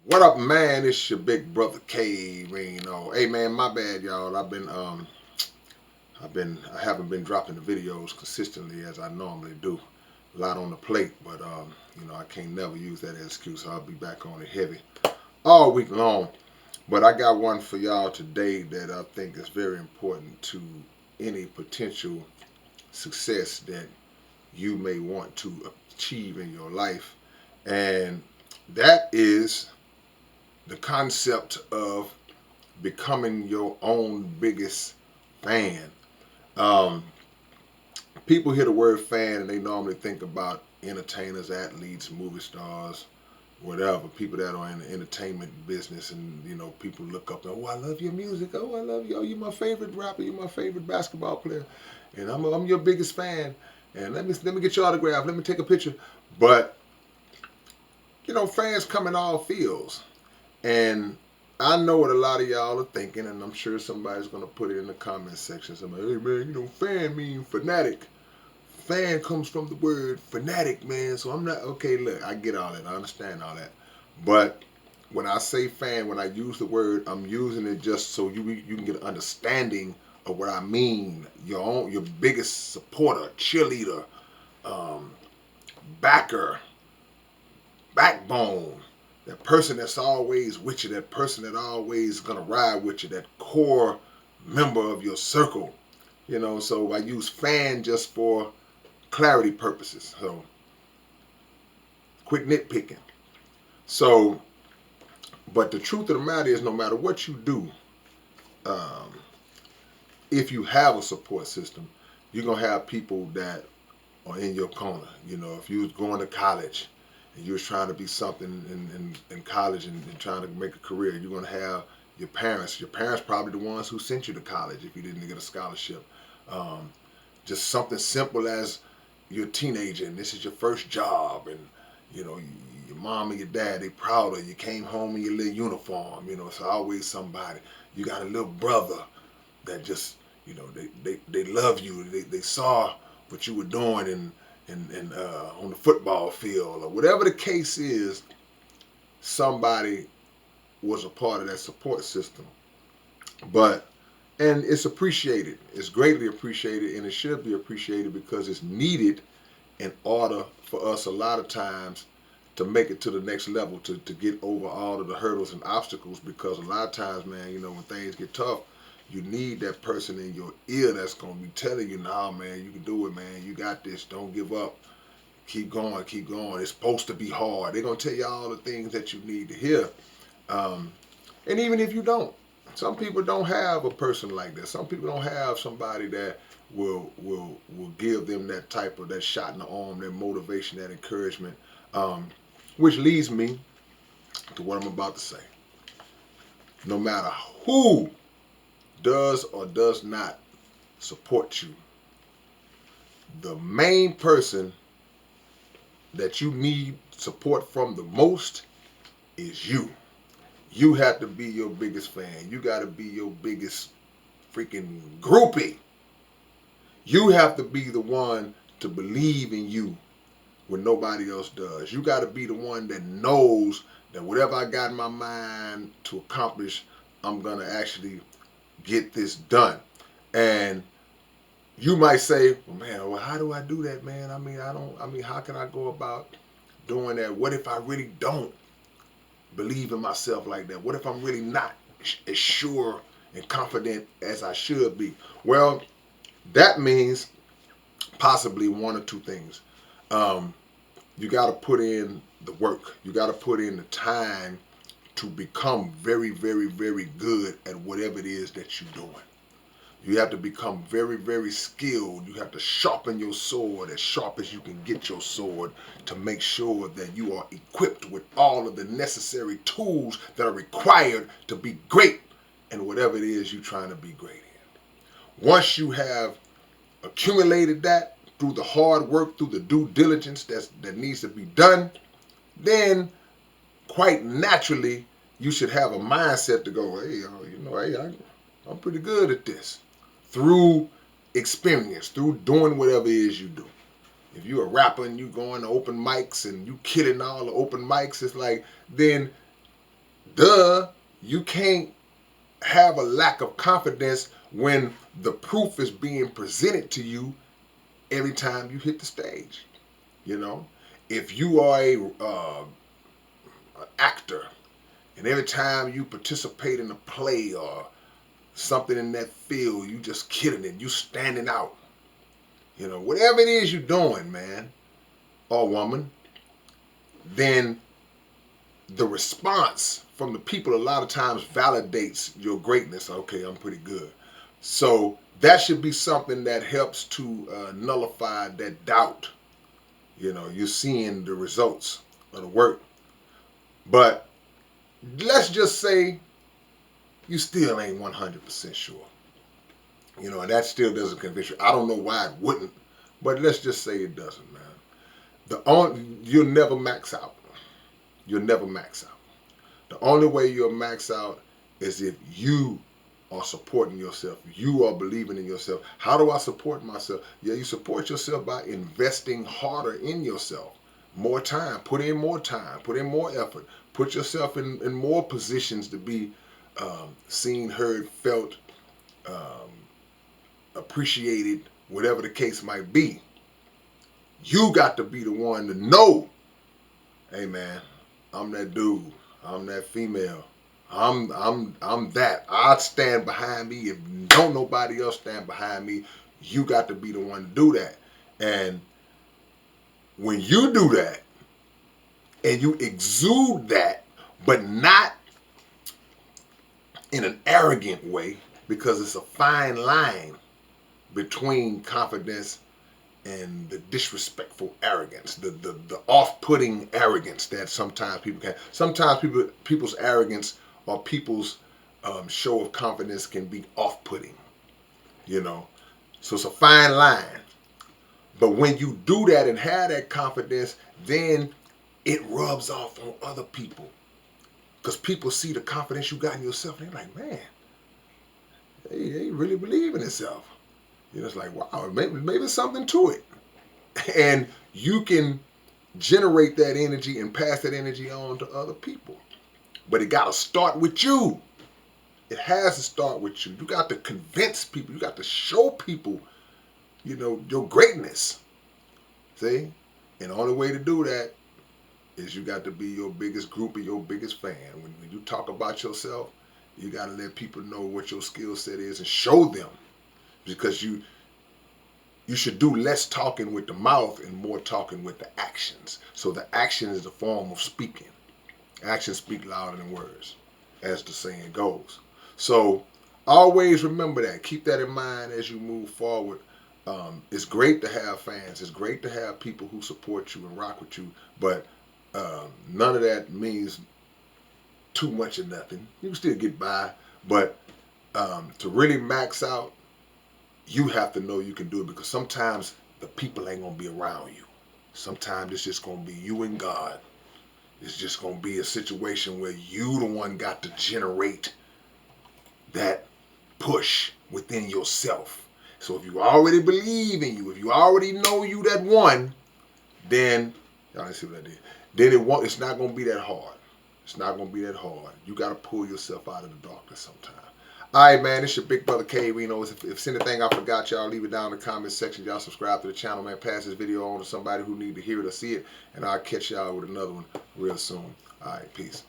What up, man? It's your big brother K-Rino. Hey, man, my bad, y'all. I haven't been dropping the videos consistently as I normally do. A lot on the plate, but I can't never use that as excuse. I'll be back on it heavy all week long. But I got one for y'all today that I think is very important to any potential success that you may want to achieve in your life, and that is the concept of becoming your own biggest fan. Um, People hear the word fan and they normally think about entertainers, athletes, movie stars, whatever. People that are in the entertainment business, and people look up. Oh, I love your music. Oh, I love you. Oh, you're my favorite rapper. You're my favorite basketball player, and I'm your biggest fan. And let me get your autograph. Let me take a picture. But fans come in all fields. And I know what a lot of y'all are thinking, and I'm sure somebody's going to put it in the comment section. Somebody, hey man, fan mean fanatic. Fan comes from the word fanatic, man. So I'm not, okay, look, I get all that. I understand all that. But when I say fan, when I use the word, I'm using it just so you can get an understanding of what I mean. Your biggest supporter, cheerleader, um, backer, backbone, that person that's always with you, that person that always gonna ride with you, that core member of your circle. So I use fan just for clarity purposes. So quit nitpicking. So, but the truth of the matter is, no matter what you do, um, if you have a support system, you're gonna have people that are in your corner. If you was going to college and you was trying to be something in college and trying to make a career, you're going to have your parents. Your parents probably the ones who sent you to college if you didn't get a scholarship. Um, just something simple as you're a teenager and this is your first job, and your mom and your dad, they proud of you. You came home in your little uniform. It's always somebody. You got a little brother that just they love you. They saw what you were doing in on the football field or whatever the case is. Somebody was a part of that support system, but and it's appreciated. It's greatly appreciated, and it should be appreciated because it's needed in order for us a lot of times to make it to the next level, to get over all of the hurdles and obstacles. Because a lot of times, man, when things get tough, you need that person in your ear that's going to be telling you, nah, man, you can do it, man. You got this. Don't give up. Keep going, keep going. It's supposed to be hard. They're going to tell you all the things that you need to hear. Um, and even if you don't, some people don't have a person like that. Some people don't have somebody that will give them that shot in the arm, that motivation, that encouragement. Um, which leads me to what I'm about to say. No matter who does or does not support you, the main person that you need support from the most is you. You have to be your biggest fan. You got to be your biggest freaking groupie. You have to be the one to believe in you when nobody else does. You got to be the one that knows that whatever I got in my mind to accomplish, I'm going to actually get this done. And you might say, well, man, well, how do I do that, man? How can I go about doing that? What if I really don't believe in myself like that? What if I'm really not as sure and confident as I should be? Well, that means possibly one or two things. Um, you got to put in the work. You got to put in the time to become very, very, very good at whatever it is that you're doing. You have to become very, very skilled. You have to sharpen your sword as sharp as you can get your sword to make sure that you are equipped with all of the necessary tools that are required to be great in whatever it is you're trying to be great in. Once you have accumulated that through the hard work, through the due diligence that needs to be done, then quite naturally you should have a mindset to go, hey, I'm pretty good at this. Through experience, through doing whatever it is you do. If you're a rapper and you going to open mics and you killing all the open mics, it's like, then Duh, you can't have a lack of confidence when the proof is being presented to you every time you hit the stage. You know, if you are an actor and every time you participate in a play or something in that field, you just killing it, you standing out. You know, whatever it is you're doing, man or woman, then the response from the people a lot of times validates your greatness. Okay, I'm pretty good. So that should be something that helps to nullify that doubt. You know, you're seeing the results of the work. But let's just say you still ain't 100% sure. You know, and that still doesn't convince you. I don't know why it wouldn't, but let's just say it doesn't, man. You'll never max out. You'll never max out. The only way you'll max out is if you are supporting yourself. You are believing in yourself. How do I support myself? Yeah, you support yourself by investing harder in yourself. More time. Put in more time. Put in more effort. Put yourself in more positions to be seen, heard, felt, um, appreciated, whatever the case might be. You got to be the one to know, hey man, I'm that dude. I'm that female. I'm that. I stand behind me. If don't nobody else stand behind me, you got to be the one to do that. And when you do that and you exude that, but not in an arrogant way, because it's a fine line between confidence and the disrespectful arrogance, the off-putting arrogance that sometimes people can. Sometimes people's arrogance or people's show of confidence can be off-putting, you know. So it's a fine line. But when you do that and have that confidence, then it rubs off on other people. Because people see the confidence you got in yourself, and they're like, man, they really believe in themselves. You know, it's like, wow, maybe there's something to it. And you can generate that energy and pass that energy on to other people. But it got to start with you. It has to start with you. You got to convince people. You got to show people, you know, your greatness. See? And the only way to do that is you got to be your biggest group or your biggest fan. When you talk about yourself, you got to let people know what your skill set is and show them. Because you should do less talking with the mouth and more talking with the actions. So the action is the form of speaking. Actions speak louder than words, as the saying goes. So always remember that. Keep that in mind as you move forward. It's great to have fans. It's great to have people who support you and rock with you. But none of that means too much of nothing. You can still get by. But to really max out, you have to know you can do it, because sometimes the people ain't going to be around you. Sometimes it's just going to be you and God. It's just going to be a situation where you the one got to generate that push within yourself. So if you already believe in you, if you already know you that one, then, y'all see what I did? Then it's not going to be that hard. It's not going to be that hard. You got to pull yourself out of the darkness sometimes. All right, man, it's your big brother K-Rino. If it's anything I forgot, y'all leave it down in the comment section. Y'all subscribe to the channel, man. Pass this video on to somebody who need to hear it or see it. And I'll catch y'all with another one real soon. All right, peace.